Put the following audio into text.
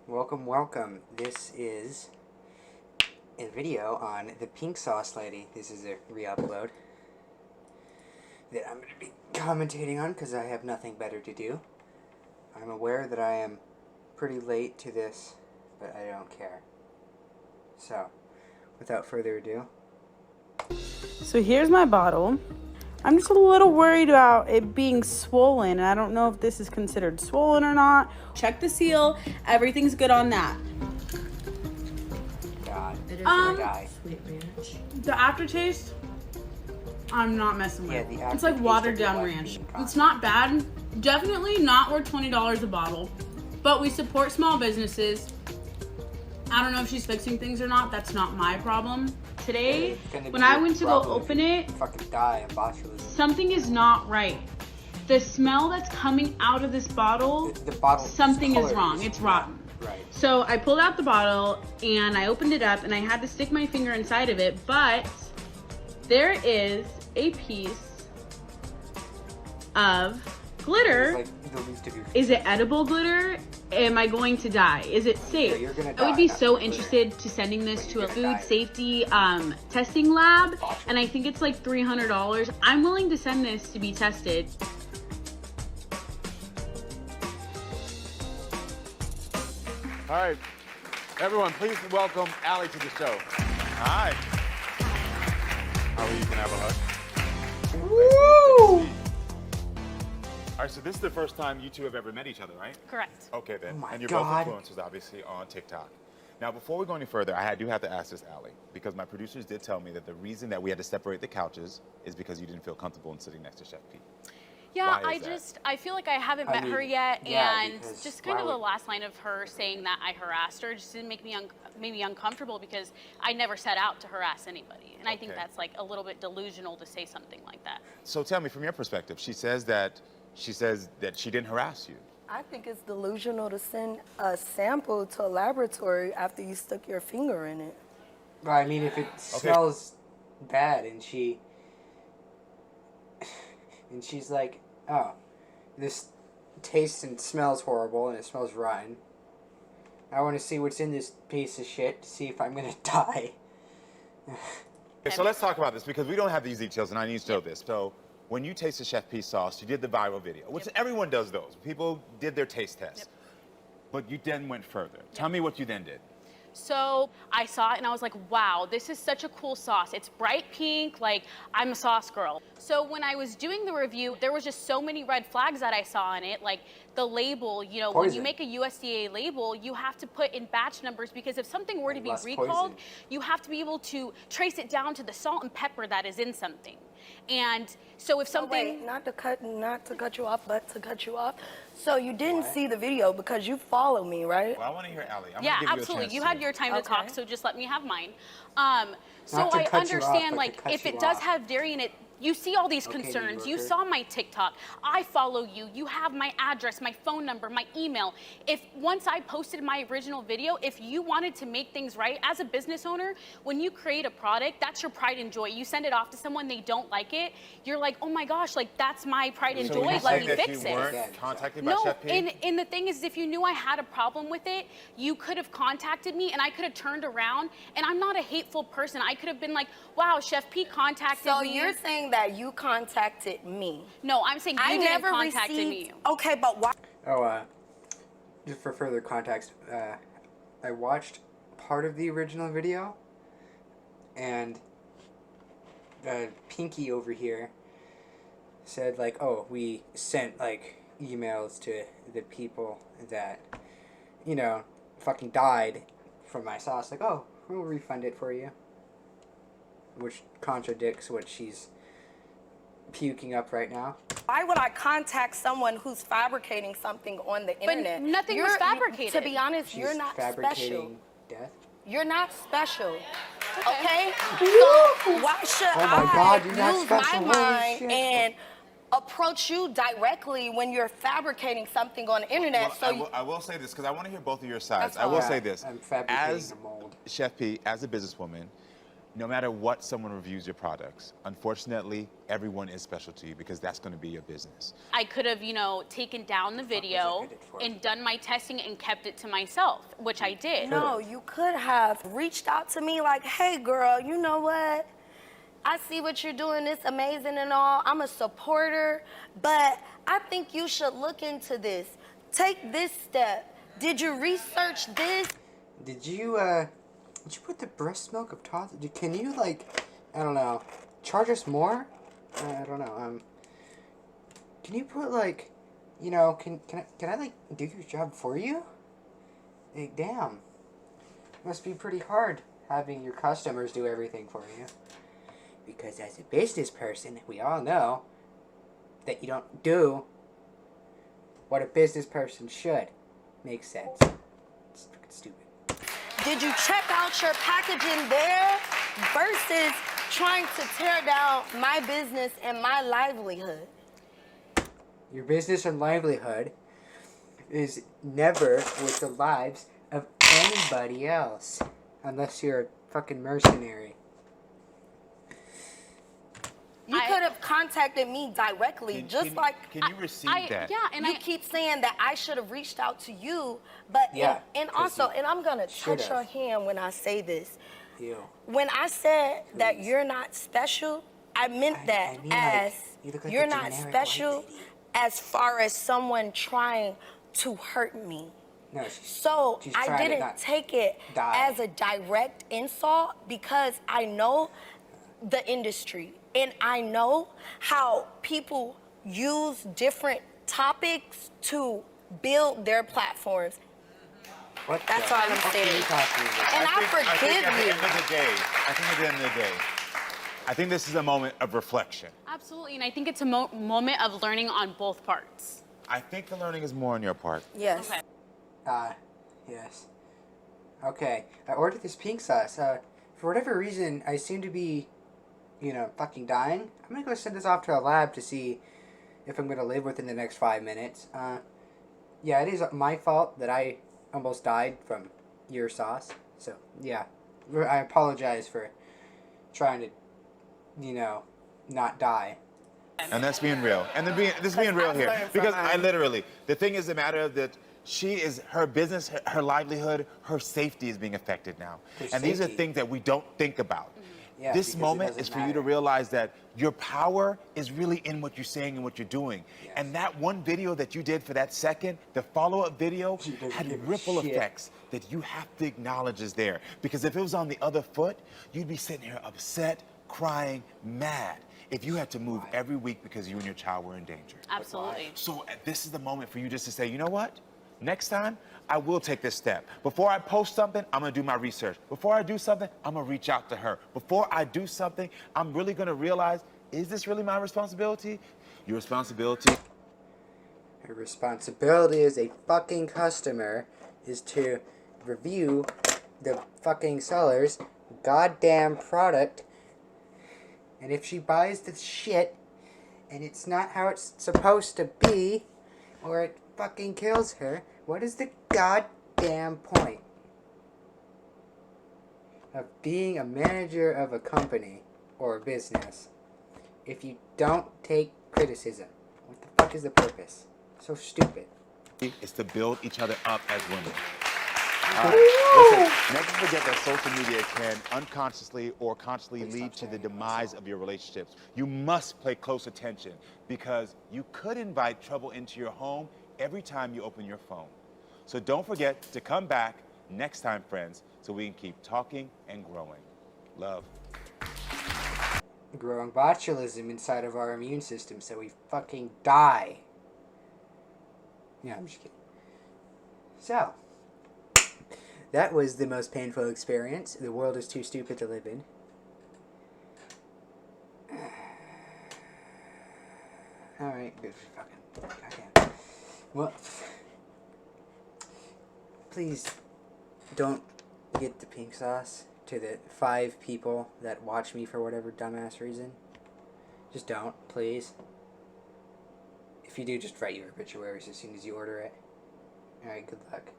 Welcome, welcome. This is a video on the pink sauce lady. This is a re-upload that I'm going to be commentating on because I have nothing better to do. I'm aware that I am pretty late to this, but I don't care. So, without further ado. So here's my bottle. I'm just a little worried about it being swollen, and I don't know if this is considered swollen or not. Check the seal. Everything's good on that. God, It is guy. sweet ranch. The aftertaste, I'm not messing with. Yeah, the It's like aftertaste watered of the down white ranch. bean It's not bad. Definitely not worth $20 a bottle. But we support small businesses. I don't know if she's fixing things or not. That's not my problem. Today, when I went to go open it, fucking die of botulism. something is not right. The smell that's coming out of this bottle, The bottle. something is color wrong. It's rotten. Right. So I pulled out the bottle and I opened it up and I had to stick my finger inside of it, but there is a piece of glitter. Like the least of your Is it edible glitter? Am I going to die? Is it safe? Yeah, you're gonna I would die, be that's so glitter. interested to sending this But to you're a gonna food die. safety testing lab, and I think it's like $300. I'm willing to send this to be tested. All right, everyone, please welcome Allie to the show. Hi. How are you? Can I have a hug? Woo! All right, so this is the first time you two have ever met each other, right? Correct. Okay, then. Oh my and you're God. both influencers, obviously, on TikTok. Now, before we go any further, I do have to ask this, Allie, because my producers did tell me that the reason that we had to separate the couches is because you didn't feel comfortable in sitting next to Chef Pete. Yeah, Why is that? I feel like I haven't met her mean, yet, yeah, and because just kind of why the would- last line of her saying that I harassed her just didn't make me made me uncomfortable because I never set out to harass anybody, and I think Okay. that's like a little bit delusional to say something like that. So tell me, from your perspective, she says that she didn't harass you. I think it's delusional to send a sample to a laboratory after you stuck your finger in it. Well, I mean, if it smells bad and she's like, oh, this tastes and smells horrible and it smells rotten. I want to see what's in this piece of shit to see if I'm gonna die. Okay, so let's talk about this because we don't have these details and I need to know this. So when you tasted Chef P's sauce, you did the viral video, which everyone does those. People did their taste test. Yep. But you then went further. Tell me what you then did. So I saw it and I was like, wow, this is such a cool sauce. It's bright pink, like I'm a sauce girl. So when I was doing the review, there was just so many red flags that I saw on it, like the label, you know, when Poison. you make a USDA label, you have to put in batch numbers because if something were to be Less recalled, poison. you have to be able to trace it down to the salt and pepper that is in something. And so if something... Wait, not to cut you off, but to cut you off. So you didn't see the video because you follow me, right? Well, I want to hear Allie. I'm Yeah, gonna give absolutely. You, You a chance had your time to Okay. talk, so just let me have mine. So Not to I cut you off, understand, but like, to cut if you it does off. have dairy in it, you see all these Okay, New concerns. You Yorker. saw my TikTok. I follow you. You have my address, my phone number, my email. If once I posted my original video, if you wanted to make things right as a business owner, when you create a product, that's your pride and joy. You send it off to someone, they don't like it. You're like, oh my gosh, like that's my pride and So joy. you Let say me that fix you it. weren't contacted by No, Chef P? and the thing is, if you knew I had a problem with it, you could have contacted me and I could have turned around. And I'm not a hateful person. I could have been like, wow, Chef P contacted So me. you're saying that you contacted me. No, I'm saying you I didn't never contact received. me. Okay, but why? Oh, just for further context, I watched part of the original video, and Pinky over here said like, oh, we sent like emails to the people that, you know, fucking died from my sauce. Like, oh, we'll refund it for you. Which contradicts what she's puking up right now. Why would I contact someone who's fabricating something on the internet? nothing was fabricated. To be honest, She's you're not fabricating special. death. You're not special. Okay? So why should Oh my I God, you're not lose special. my Holy mind shit. and approach you directly when you're fabricating something on the internet? Well, I will say this because I want to hear both of your sides. That's I will fine. say this. I'm fabricating As a mold. Chef P, as a businesswoman, no matter what someone reviews your products, unfortunately, everyone is special to you because that's going to be your business. I could have, you know, taken down the video and done my testing and kept it to myself, which I did. No, you could have reached out to me like, hey girl, you know what? I see what you're doing, it's amazing and all. I'm a supporter, but I think you should look into this. Take this step. Did you research this? Did you put the breast milk of toddlers? Can you, like, I don't know, charge us more? I don't know. Can you put, like, you know, can I like do your job for you? Like, damn. Must be pretty hard having your customers do everything for you. Because as a business person, we all know that you don't do what a business person should. Makes sense. It's fucking stupid. Did you check out your packaging there versus trying to tear down my business and my livelihood? Your business and livelihood is never with the lives of anybody else. Unless you're a fucking mercenary. You could have contacted me directly, Can you receive that? Yeah, and you keep saying that I should have reached out to you, but Yeah, and also, and I'm gonna touch should've. your hand when I say this. Ew. When I said that Please. you're not special, I meant that I mean, as like, you look like you're a not generic white special lady. as far as someone trying to hurt me. No, So she's I trying to didn't not take it die. as a direct insult because I know the industry and I know how people use different topics to build their platforms. What That's the all I'm fuck are saying. you talking about? And I think forgive at the you. end of the day, I think at the end of the day, I think this is a moment of reflection. absolutely, and I think it's a moment of learning on both parts. I think the learning is more on your part. Yes. Okay. Yes. Okay, I ordered this pink sauce. For whatever reason, I seem to be, you know, fucking dying. I'm gonna go send this off to a lab to see if I'm gonna live within the next 5 minutes. Yeah, it is my fault that I almost died from your sauce. So, yeah. I apologize for trying to, you know, not die. And that's being real. And this being real here. learned from Because her. I literally, the thing is the matter that her business, her livelihood, her safety is being affected now. Her And these are safety. things that we don't think about. Yeah, This because it moment doesn't is for you matter. to realize that your power is really in what you're saying and what you're doing. Yes. And that one video that you did for that second, the follow-up video, She doesn't had give a ripple shit. effects that you have to acknowledge is there. Because if it was on the other foot, you'd be sitting here upset, crying, mad. If you had to move every week because you and your child were in danger. Absolutely. So this is the moment for you just to say, you know what? Next time, I will take this step. Before I post something, I'm gonna do my research. Before I do something, I'm gonna reach out to her. Before I do something, I'm really gonna realize, is this really my responsibility? Your responsibility. Her responsibility as a fucking customer is to review the fucking seller's goddamn product. And if she buys the shit and it's not how it's supposed to be, or it fucking kills her, what is the goddamn point of being a manager of a company or a business if you don't take criticism? What the fuck is the purpose? So stupid. Is to build each other up as women. Listen, never forget that social media can unconsciously or consciously lead to the demise of your relationships. You must pay close attention because you could invite trouble into your home every time you open your phone. So don't forget to come back next time, friends, so we can keep talking and growing. Love. Growing botulism inside of our immune system so we fucking die. Yeah, I'm just kidding. So, that was the most painful experience the world is too stupid to live in. Alright, good for fucking goddamn. Well, please don't get the pink sauce to the 5 people that watch me for whatever dumbass reason. Just don't, please. If you do, just write your obituaries as soon as you order it. Alright, good luck.